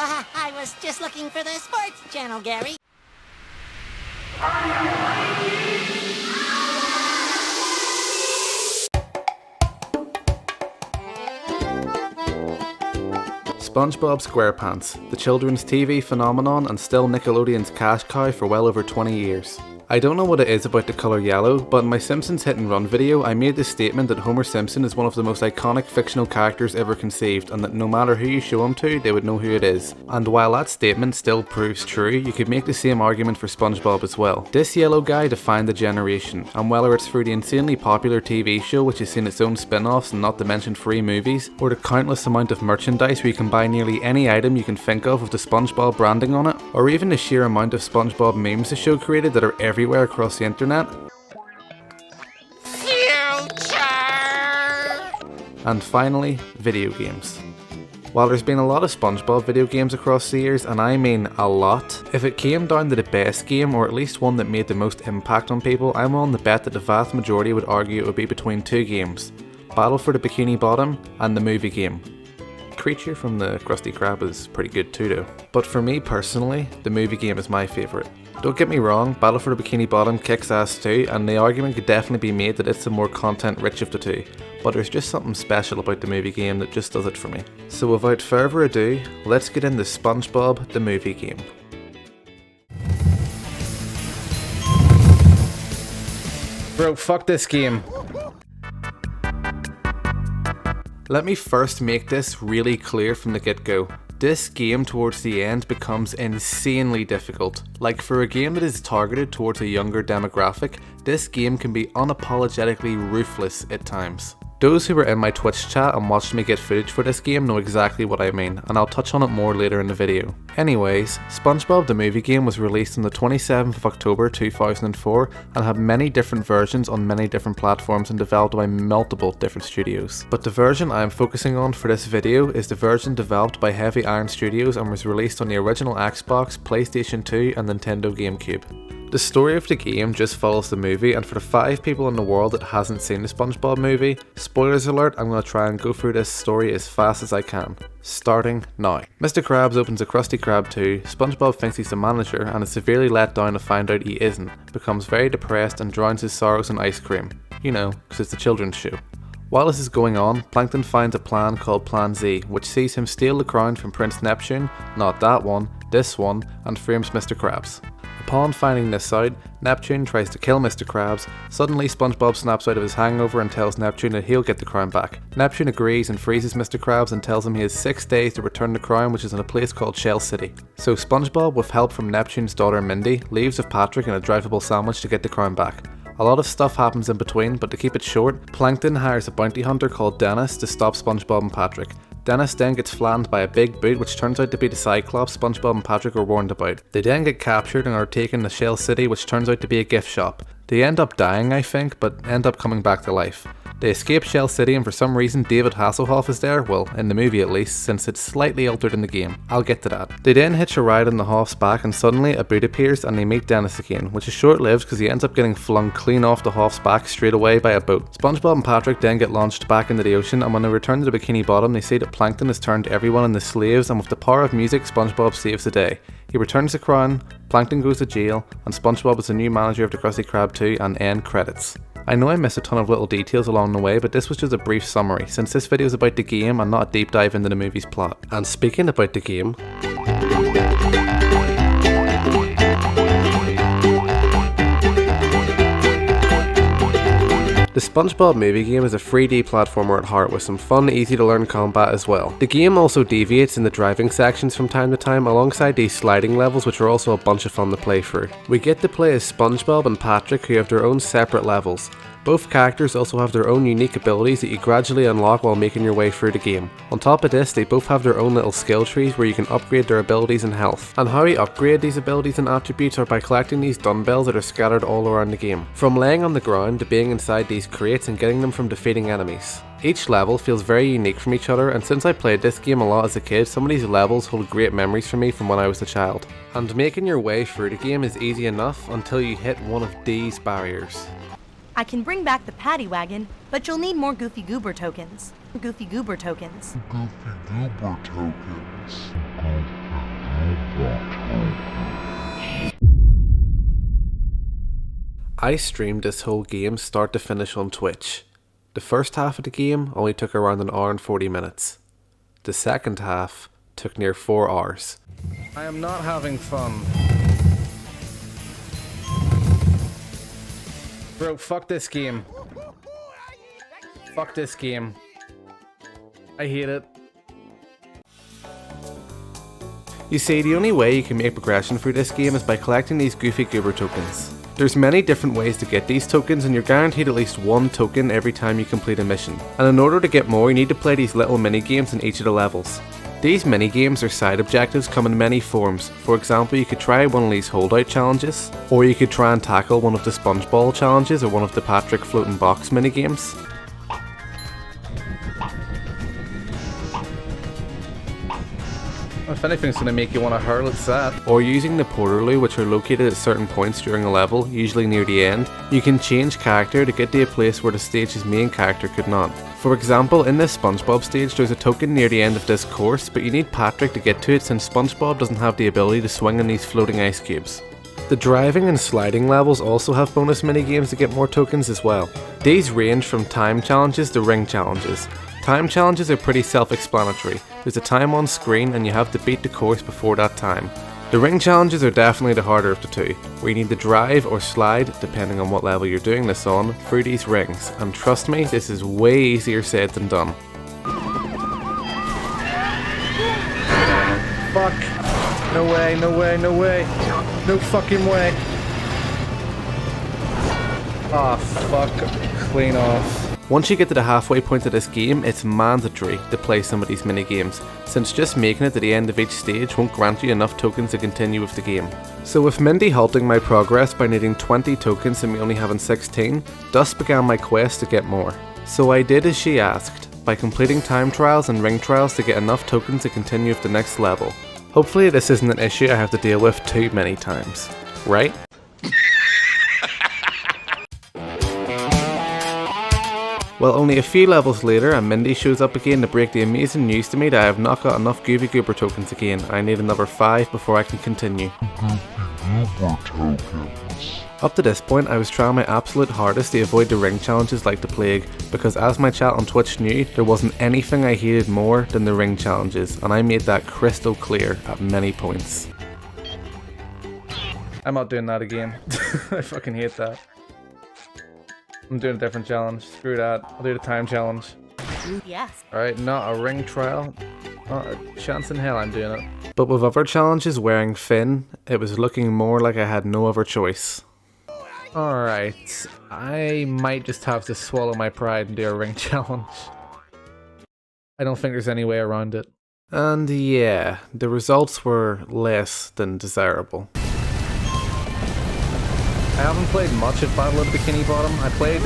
I was just looking for the sports channel, Gary. SpongeBob SquarePants, the children's TV phenomenon and still Nickelodeon's cash cow for well over 20 years. I don't know what it is about the colour yellow, but in my Simpsons Hit and Run video I made the statement that Homer Simpson is one of the most iconic fictional characters ever conceived and that no matter who you show him to, they would know who it is. And while that statement still proves true, you could make the same argument for SpongeBob as well. This yellow guy defined the generation, and whether it's through the insanely popular TV show which has seen its own spin-offs and not to mention free movies, or the countless amount of merchandise where you can buy nearly any item you can think of with the SpongeBob branding on it, or even the sheer amount of SpongeBob memes the show created that are everywhere across the internet. Future! And finally, video games. While there's been a lot of SpongeBob video games across the years, and I mean a lot, if it came down to the best game, or at least one that made the most impact on people, I'm willing to bet that the vast majority would argue it would be between two games: Battle for the Bikini Bottom and the movie game. Creature from the Krusty Krab is pretty good too though. But for me personally, the movie game is my favourite. Don't get me wrong, Battle for the Bikini Bottom kicks ass too, and the argument could definitely be made that it's the more content rich of the two, but there's just something special about the movie game that just does it for me. So without further ado, let's get into SpongeBob the movie game. Bro, fuck this game. Let me first make this really clear from the get-go. This game towards the end becomes insanely difficult. Like, for a game that is targeted towards a younger demographic, this game can be unapologetically ruthless at times. Those who were in my Twitch chat and watched me get footage for this game know exactly what I mean, and I'll touch on it more later in the video. Anyways, SpongeBob the movie game was released on the 27th of October 2004 and had many different versions on many different platforms and developed by multiple different studios. But the version I am focusing on for this video is the version developed by Heavy Iron Studios and was released on the original Xbox, PlayStation 2 and Nintendo GameCube. The story of the game just follows the movie, and for the 5 people in the world that hasn't seen the SpongeBob movie, spoilers alert, I'm going to try and go through this story as fast as I can. Starting now. Mr. Krabs opens a Krusty Krab 2, SpongeBob thinks he's the manager and is severely let down to find out he isn't, becomes very depressed and drowns his sorrows in ice cream. You know, because it's a children's show. While this is going on, Plankton finds a plan called Plan Z, which sees him steal the crown from Prince Neptune, not that one, this one, and frames Mr. Krabs. Upon finding this out, Neptune tries to kill Mr. Krabs. Suddenly SpongeBob snaps out of his hangover and tells Neptune that he'll get the crown back. Neptune agrees and freezes Mr. Krabs and tells him he has 6 days to return the crown, which is in a place called Shell City. So SpongeBob, with help from Neptune's daughter Mindy, leaves with Patrick in a drivable sandwich to get the crown back. A lot of stuff happens in between, but to keep it short, Plankton hires a bounty hunter called Dennis to stop SpongeBob and Patrick. Dennis then gets flattened by a big boot which turns out to be the Cyclops SpongeBob and Patrick are warned about. They then get captured and are taken to Shell City, which turns out to be a gift shop. They end up dying, I think, but end up coming back to life. They escape Shell City and for some reason David Hasselhoff is there, well, in the movie at least, since it's slightly altered in the game. I'll get to that. They then hitch a ride on the Hoff's back and suddenly a boot appears and they meet Dennis again, which is short-lived because he ends up getting flung clean off the Hoff's back straight away by a boat. SpongeBob and Patrick then get launched back into the ocean, and when they return to the Bikini Bottom they see that Plankton has turned everyone into slaves, and with the power of music SpongeBob saves the day. He returns the crown, Plankton goes to jail, and SpongeBob is the new manager of the Krusty Krab 2, and end credits. I know I missed a ton of little details along the way, but this was just a brief summary, since this video is about the game and not a deep dive into the movie's plot. And speaking about the game, the SpongeBob movie game is a 3D platformer at heart with some fun, easy to learn combat as well. The game also deviates in the driving sections from time to time alongside these sliding levels, which are also a bunch of fun to play through. We get to play as SpongeBob and Patrick, who have their own separate levels. Both characters also have their own unique abilities that you gradually unlock while making your way through the game. On top of this, they both have their own little skill trees where you can upgrade their abilities and health. And how you upgrade these abilities and attributes are by collecting these dumbbells that are scattered all around the game. From laying on the ground to being inside these crates and getting them from defeating enemies. Each level feels very unique from each other, and since I played this game a lot as a kid, some of these levels hold great memories for me from when I was a child. And making your way through the game is easy enough until you hit one of these barriers. I can bring back the paddy wagon, but you'll need more Goofy Goober tokens. Goofy Goober tokens. Goofy Goober tokens. I streamed this whole game start to finish on Twitch. The first half of the game only took around an hour and 40 minutes. The second half took near 4 hours. I am not having fun. Bro, fuck this game. Fuck this game. I hate it. You see, the only way you can make progression through this game is by collecting these goofy goober tokens. There's many different ways to get these tokens, and you're guaranteed at least one token every time you complete a mission. And in order to get more, you need to play these little mini-games in each of the levels. These mini-games or side objectives come in many forms. For example, you could try one of these holdout challenges, or you could try and tackle one of the SpongeBob challenges or one of the Patrick floating box mini-games. If anything's going to make you want to hurl, it's that. Or using the Portaloo, which are located at certain points during a level, usually near the end, you can change character to get to a place where the stage's main character could not. For example, in this SpongeBob stage, there's a token near the end of this course, but you need Patrick to get to it since SpongeBob doesn't have the ability to swing on these floating ice cubes. The driving and sliding levels also have bonus minigames to get more tokens as well. These range from time challenges to ring challenges. Time challenges are pretty self-explanatory. There's a time on screen and you have to beat the course before that time. The ring challenges are definitely the harder of the two, where you need to drive or slide, depending on what level you're doing this on, through these rings. And trust me, this is way easier said than done. Fuck. No way, no way, no way. No fucking way. Ah, fuck. Clean off. Once you get to the halfway point of this game, it's mandatory to play some of these mini-games, since just making it to the end of each stage won't grant you enough tokens to continue with the game. So with Mindy halting my progress by needing 20 tokens and me only having 16, thus began my quest to get more. So I did as she asked, by completing time trials and ring trials to get enough tokens to continue with the next level. Hopefully this isn't an issue I have to deal with too many times, right? Well, only a few levels later and Mindy shows up again to break the amazing news to me that I have not got enough Goofy Goober tokens again. I need another 5 before I can continue. Up to this point, I was trying my absolute hardest to avoid the ring challenges like the plague, because as my chat on Twitch knew, there wasn't anything I hated more than the ring challenges, and I made that crystal clear at many points. I'm not doing that again. I fucking hate that. I'm doing a different challenge. Screw that. I'll do the time challenge. Yes. Alright, not a ring trial. Not a chance in hell I'm doing it. But with other challenges wearing Finn, it was looking more like I had no other choice. Alright, I might just have to swallow my pride and do a ring challenge. I don't think there's any way around it. And yeah, the results were less than desirable. I haven't played much of Battle of Bikini Bottom. I played...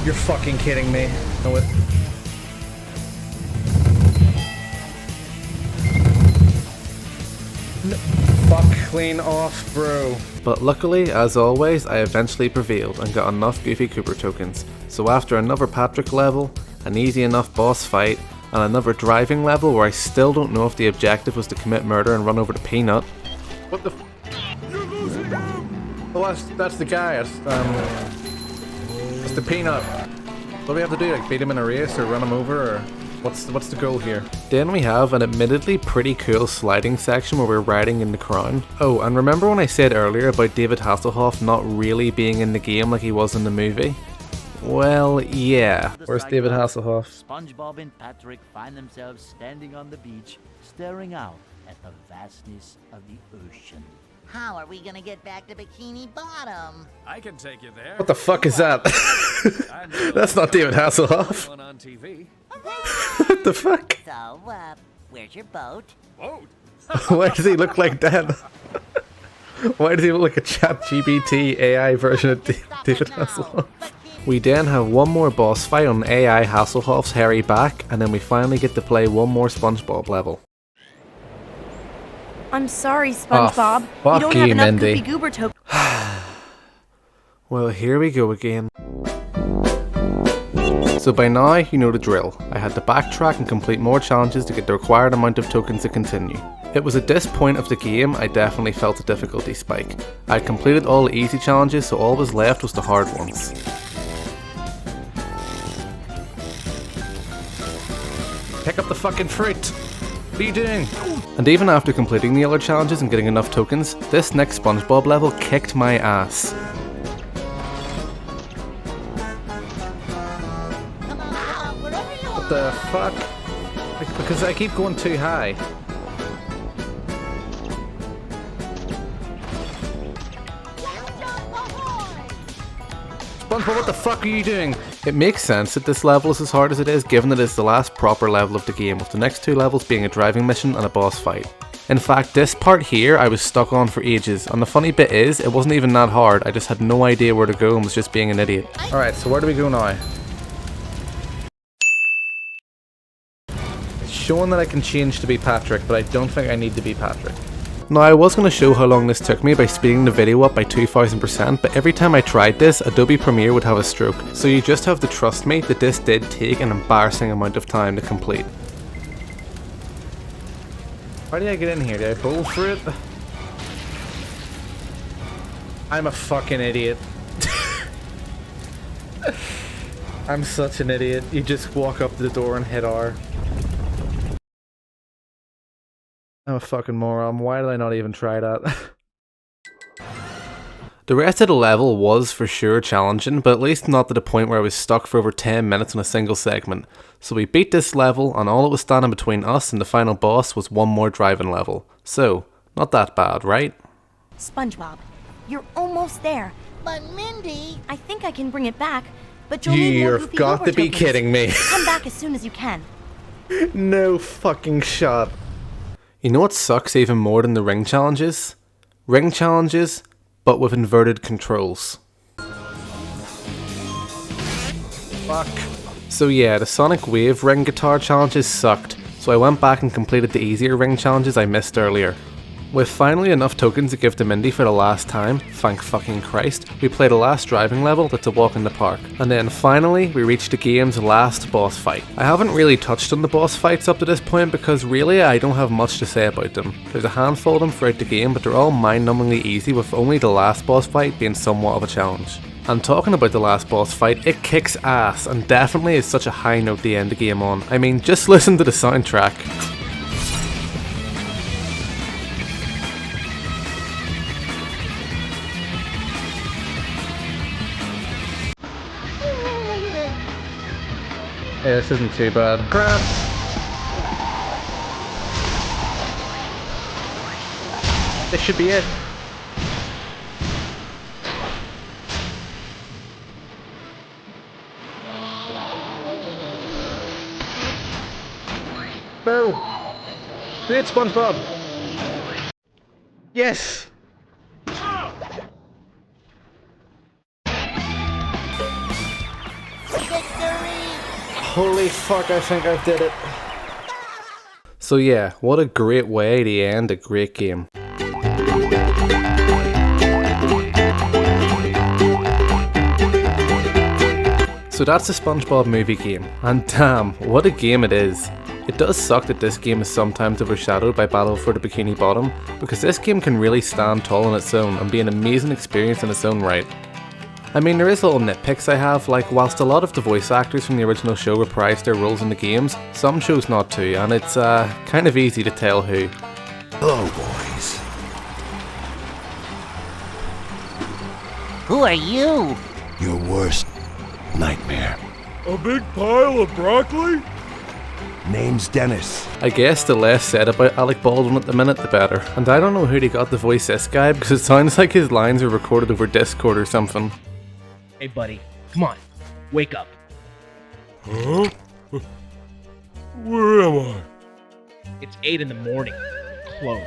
You're fucking kidding me. No, it... No. Fuck, clean off, bro. But luckily, as always, I eventually prevailed and got enough Goofy Goober tokens. So after another Patrick level, an easy enough boss fight, and another driving level where I still don't know if the objective was to commit murder and run over the Peanut. What the f... Well, that's the guy. It's the Peanut. What do we have to do? Like beat him in a race or run him over, or what's the goal here? Then we have an admittedly pretty cool sliding section where we're riding in the crown. Oh, and remember when I said earlier about David Hasselhoff not really being in the game like he was in the movie? Well, yeah. Where's David Hasselhoff? SpongeBob and Patrick find themselves standing on the beach, staring out at the vastness of the ocean. How are we gonna get back to Bikini Bottom? I can take you there. What the fuck is that? That's not David Hasselhoff. On TV. What the fuck? So, where's your boat? Boat? Why does he look like that? Why does he look like a ChatGPT AI version of David Hasselhoff? We then have one more boss fight on AI Hasselhoff's hairy back, and then we finally get to play one more SpongeBob level. I'm sorry, SpongeBob. Oh, you don't have enough Mindy. Goofy Goober tokens. Well, here we go again. So by now, you know the drill. I had to backtrack and complete more challenges to get the required amount of tokens to continue. It was at this point of the game I definitely felt a difficulty spike. I had completed all the easy challenges, so all that was left was the hard ones. Pick up the fucking fruit! What are you doing? And even after completing the other challenges and getting enough tokens, this next SpongeBob level kicked my ass. What the fuck? Because I keep going too high. SpongeBob, what the fuck are you doing? It makes sense that this level is as hard as it is, given that it's the last proper level of the game, with the next two levels being a driving mission and a boss fight. In fact, this part here I was stuck on for ages, and the funny bit is, it wasn't even that hard, I just had no idea where to go and was just being an idiot. Alright, so where do we go now? It's showing that I can change to be Patrick, but I don't think I need to be Patrick. Now, I was going to show how long this took me by speeding the video up by 2000%, but every time I tried this, Adobe Premiere would have a stroke, so you just have to trust me that this did take an embarrassing amount of time to complete. How do I get in here? Do I bowl for it? I'm a fucking idiot. I'm such an idiot. You just walk up to the door and hit R. I'm a fucking moron. Why did I not even try that? The rest of the level was for sure challenging, but at least not to the point where I was stuck for over 10 minutes on a single segment. So we beat this level, and all that was standing between us and the final boss was one more driving level. So, not that bad, right? SpongeBob, you're almost there. But Mindy... I think I can bring it back, but you'll need more You've goofy got to be tokens. kidding me. Come back as soon as you can. No fucking shot. You know what sucks even more than the ring challenges? Ring challenges, but with inverted controls. Fuck. So yeah, the Sonic Wave ring guitar challenges sucked, so I went back and completed the easier ring challenges I missed earlier. With finally enough tokens to give to Mindy for the last time, thank fucking Christ, we played a last driving level that's a walk in the park. And then finally, we reached the game's last boss fight. I haven't really touched on the boss fights up to this point because really I don't have much to say about them. There's a handful of them throughout the game, but they're all mind-numbingly easy, with only the last boss fight being somewhat of a challenge. And talking about the last boss fight, it kicks ass and definitely is such a high note to end the game on. I mean, just listen to the soundtrack. Yeah, this isn't too bad. Crap! This should be it. No! Do it, SpongeBob! Yes! Holy fuck, I think I did it. So yeah, what a great way to end a great game. So that's the SpongeBob movie game, and damn, what a game it is. It does suck that this game is sometimes overshadowed by Battle for the Bikini Bottom, because this game can really stand tall on its own and be an amazing experience in its own right. I mean, there is little nitpicks I have, like whilst a lot of the voice actors from the original show reprised their roles in the games, some chose not to, and it's kind of easy to tell who. Hello, boys. Who are you? Your worst nightmare. A big pile of broccoli? Name's Dennis. I guess the less said about Alec Baldwin at the minute, the better. And I don't know who they got to voice this guy, because it sounds like his lines are recorded over Discord or something. Hey buddy, come on, wake up. Huh? Where am I? It's 8 in the morning. Closed.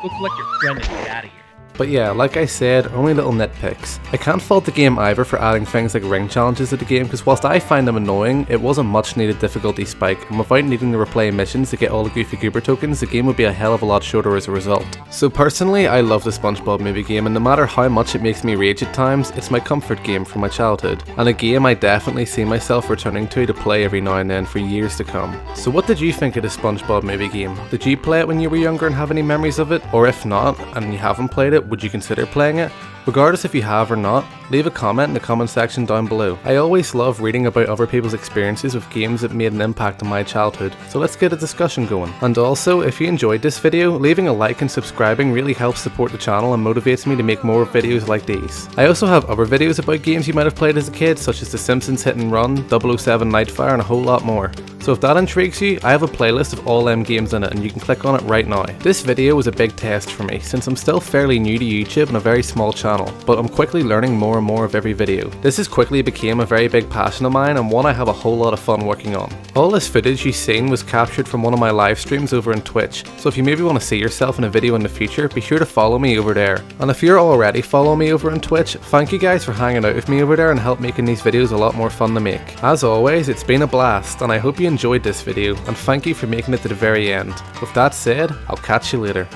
Go collect your friend and get out of here. But yeah, like I said, only little nitpicks. I can't fault the game either for adding things like ring challenges to the game, because whilst I find them annoying, it was a much needed difficulty spike, and without needing to replay missions to get all the Goofy Goober tokens, the game would be a hell of a lot shorter as a result. So personally, I love the SpongeBob movie game, and no matter how much it makes me rage at times, it's my comfort game from my childhood, and a game I definitely see myself returning to play every now and then for years to come. So what did you think of the SpongeBob movie game? Did you play it when you were younger and have any memories of it? Or if not, and you haven't played it, would you consider playing it? Regardless if you have or not, leave a comment in the comment section down below. I always love reading about other people's experiences with games that made an impact on my childhood, so let's get a discussion going. And also, if you enjoyed this video, leaving a like and subscribing really helps support the channel and motivates me to make more videos like these. I also have other videos about games you might have played as a kid, such as The Simpsons Hit and Run, 007 Nightfire, and a whole lot more. So if that intrigues you, I have a playlist of all them games in it, and you can click on it right now. This video was a big test for me, since I'm still fairly new to YouTube and a very small channel, but I'm quickly learning more and more of every video. This has quickly became a very big passion of mine, and one I have a whole lot of fun working on. All this footage you've seen was captured from one of my live streams over on Twitch, so if you maybe want to see yourself in a video in the future, be sure to follow me over there. And if you're already following me over on Twitch, thank you guys for hanging out with me over there and help making these videos a lot more fun to make. As always, it's been a blast, and I hope you enjoyed this video, and thank you for making it to the very end. With that said, I'll catch you later.